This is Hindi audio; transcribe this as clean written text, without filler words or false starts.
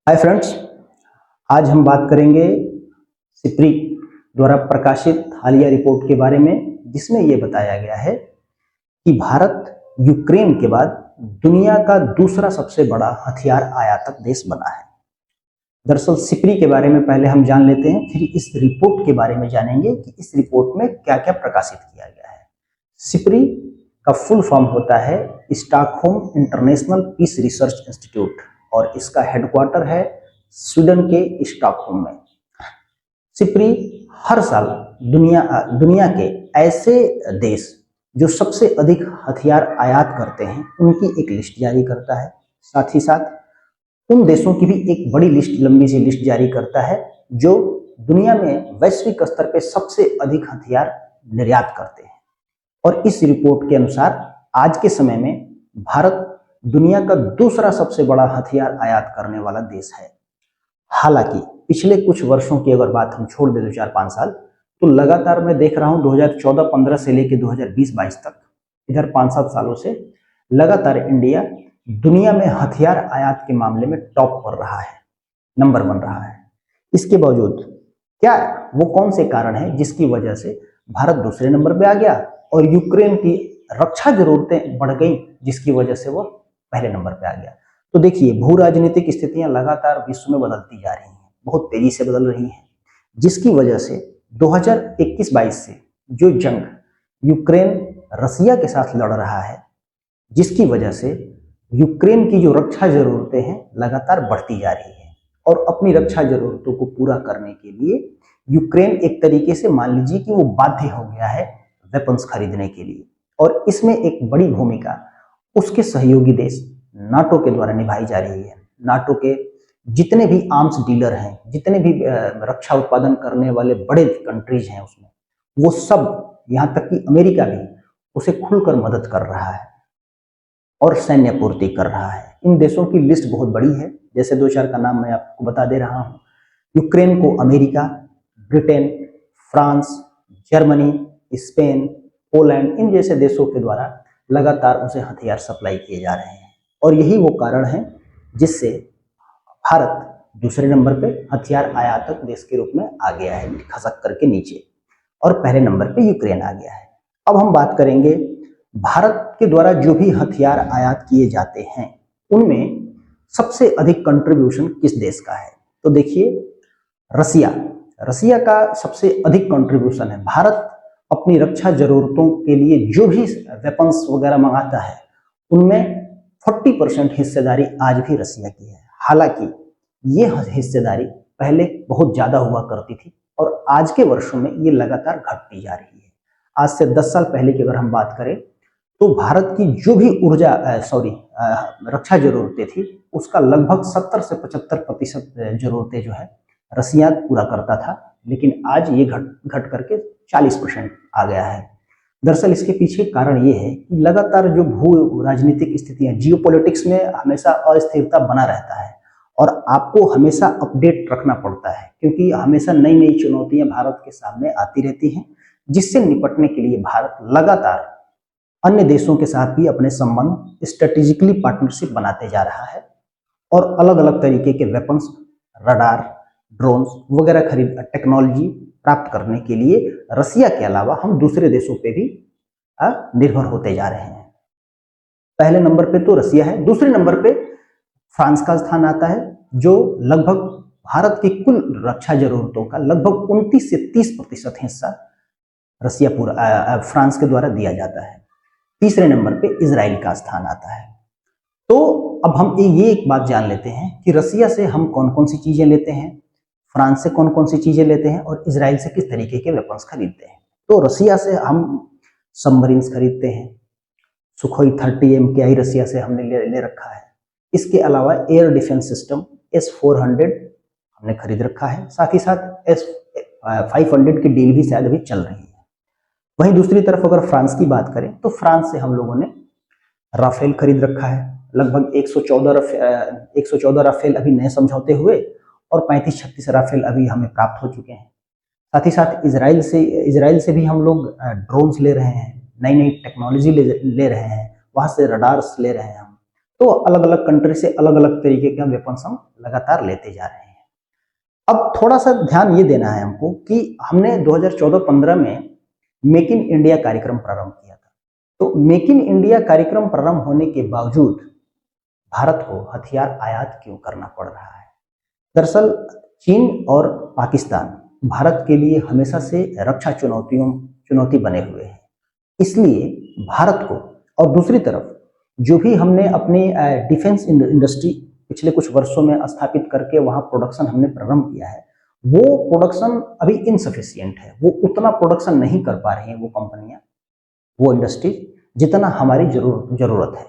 हाय फ्रेंड्स, आज हम बात करेंगे सिप्री द्वारा प्रकाशित हालिया रिपोर्ट के बारे में, जिसमें यह बताया गया है कि भारत यूक्रेन के बाद दुनिया का दूसरा सबसे बड़ा हथियार आयातक देश बना है। दरअसल सिप्री के बारे में पहले हम जान लेते हैं, फिर इस रिपोर्ट के बारे में जानेंगे कि इस रिपोर्ट में क्या क्या प्रकाशित किया गया है। सिप्री का फुल फॉर्म होता है Stockholm international peace research institute और इसका हेडक्वार्टर है स्वीडन के स्टॉकहोम में। सिप्री हर साल दुनिया के ऐसे देश जो सबसे अधिक हथियार आयात करते हैं उनकी एक लिस्ट जारी करता है। साथ ही साथ उन देशों की भी एक बड़ी लिस्ट, लंबी सी लिस्ट जारी करता है जो दुनिया में वैश्विक स्तर पर सबसे अधिक हथियार निर्यात करते हैं। और इस रिपोर्ट के अनुसार आज के समय में भारत दुनिया का दूसरा सबसे बड़ा हथियार आयात करने वाला देश है। हालांकि पिछले कुछ वर्षों की अगर बात हम छोड़ दें 2-4-5 साल, तो लगातार मैं देख रहा हूं 2014-15 से लेकर 2020-22 तक, इधर 5-7 सालों से लगातार इंडिया दुनिया में हथियार आयात के मामले में टॉप पर रहा है, नंबर 1 रहा है। इसके बावजूद क्या वो कौन से कारण है जिसकी वजह से भारत दूसरे नंबर पे आ गया और यूक्रेन की रक्षा जरूरतें बढ़ गई जिसकी वजह से वो पहले नंबर पे आ गया? तो देखिए, भू राजनीतिक स्थितियां लगातार विश्व में बदलती जा रही हैं, बहुत तेजी से बदल रही हैं, जिसकी वजह से 2021-22 से जो जंग यूक्रेन रसिया के साथ लड़ रहा है, जिसकी वजह से यूक्रेन की जो रक्षा जरूरतें हैं लगातार बढ़ती जा रही है। और अपनी रक्षा जरूरतों को पूरा करने के लिए यूक्रेन एक तरीके से मान लीजिए कि वो बाध्य हो गया है वेपन्स खरीदने के लिए। और इसमें एक बड़ी भूमिका उसके सहयोगी देश नाटो के द्वारा निभाई जा रही है। नाटो के जितने भी आर्म्स डीलर हैं, जितने भी रक्षा उत्पादन करने वाले बड़े कंट्रीज हैं उसमें, वो सब, यहाँ तक कि अमेरिका भी उसे खुलकर मदद कर रहा है और सैन्य पूर्ति कर रहा है। इन देशों की लिस्ट बहुत बड़ी है, जैसे 2-4 का नाम मैं आपको बता दे रहा हूँ। यूक्रेन को America, Britain, France, Germany, Spain, Poland, इन जैसे देशों के द्वारा लगातार उसे हथियार सप्लाई किए जा रहे हैं। और यही वो कारण है जिससे भारत दूसरे नंबर पे हथियार आयातक देश के रूप में आ गया है, खसक करके नीचे, और पहले नंबर पे यूक्रेन आ गया है। अब हम बात करेंगे भारत के द्वारा जो भी हथियार आयात किए जाते हैं उनमें सबसे अधिक कंट्रीब्यूशन किस देश का है? तो देखिए, रसिया का सबसे अधिक कंट्रीब्यूशन है। भारत अपनी रक्षा जरूरतों के लिए जो भी वेपन्स वगैरह मंगाता है उनमें 40% हिस्सेदारी आज भी रसिया की है। हालांकि ये हिस्सेदारी पहले बहुत ज्यादा हुआ करती थी और आज के वर्षों में ये लगातार घटती जा रही है। आज से 10 साल पहले की अगर हम बात करें तो भारत की जो भी रक्षा जरूरतें थी उसका लगभग 70 से 75% जरूरतें जो है रसिया पूरा करता था, लेकिन आज ये घट करके 40% आ गया है। दरअसल इसके पीछे कारण ये है कि लगातार जो भू राजनीतिक स्थितियां, जियोपॉलिटिक्स में हमेशा अस्थिरता बना रहता है और आपको हमेशा अपडेट रखना पड़ता है, क्योंकि हमेशा नई नई चुनौतियां भारत के सामने आती रहती हैं, जिससे निपटने के लिए भारत लगातार अन्य देशों के साथ भी अपने संबंध, स्ट्रेटेजिकली पार्टनरशिप बनाते जा रहा है और अलग अलग तरीके के वेपन्स, रडार, ड्रोन्स वगैरह टेक्नोलॉजी प्राप्त करने के लिए रसिया के अलावा हम दूसरे देशों पे भी निर्भर होते जा रहे हैं। पहले नंबर पे तो रसिया है, दूसरे नंबर पे फ्रांस का स्थान आता है, जो लगभग भारत की कुल रक्षा जरूरतों का लगभग 29 से 30% हिस्सा फ्रांस के द्वारा दिया जाता है। तीसरे नंबर पे इजराइल का स्थान आता है। तो अब हम ये एक बात जान लेते हैं कि रसिया से हम कौन कौन सी चीजें लेते हैं, फ्रांस से कौन कौन सी चीजें लेते हैं और इजराइल से किस तरीके के वेपन्स खरीदते हैं। तो रसिया से हम सबमरीन्स खरीदते हैं, सुखोई 30 MKI रसिया से हमने ले रखा है। इसके अलावा एयर डिफेंस सिस्टम S-400 हमने खरीद रखा है, साथ ही साथ S-500 की डील भी शायद अभी चल रही है। वहीं दूसरी तरफ अगर फ्रांस की बात करें तो फ्रांस से हम लोगों ने राफेल खरीद रखा है, लगभग 114 राफेल अभी नए समझौते हुए और 35-36 राफेल अभी हमें प्राप्त हो चुके हैं। साथ ही साथ इजराइल से भी हम लोग ड्रोन्स ले रहे हैं, नई नई टेक्नोलॉजी ले रहे हैं, वहां से रडार्स ले रहे हैं हम। तो अलग अलग कंट्री से अलग अलग तरीके के वेपन्स हम लगातार लेते जा रहे हैं। अब थोड़ा सा ध्यान ये देना है हमको कि हमने 2014-15 में मेक इन इंडिया कार्यक्रम प्रारंभ किया था। तो मेक इन इंडिया कार्यक्रम प्रारंभ होने के बावजूद भारत को हथियार आयात क्यों करना पड़ रहा है? दरअसल चीन और पाकिस्तान भारत के लिए हमेशा से रक्षा चुनौती बने हुए हैं। इसलिए भारत को, और दूसरी तरफ जो भी हमने अपनी डिफेंस इंडस्ट्री पिछले कुछ वर्षों में स्थापित करके वहां प्रोडक्शन हमने प्रारंभ किया है, वो प्रोडक्शन अभी इनसफिशिएंट है। वो उतना प्रोडक्शन नहीं कर पा रही हैं वो कंपनियां, वो इंडस्ट्री, जितना हमारी जरूरत है।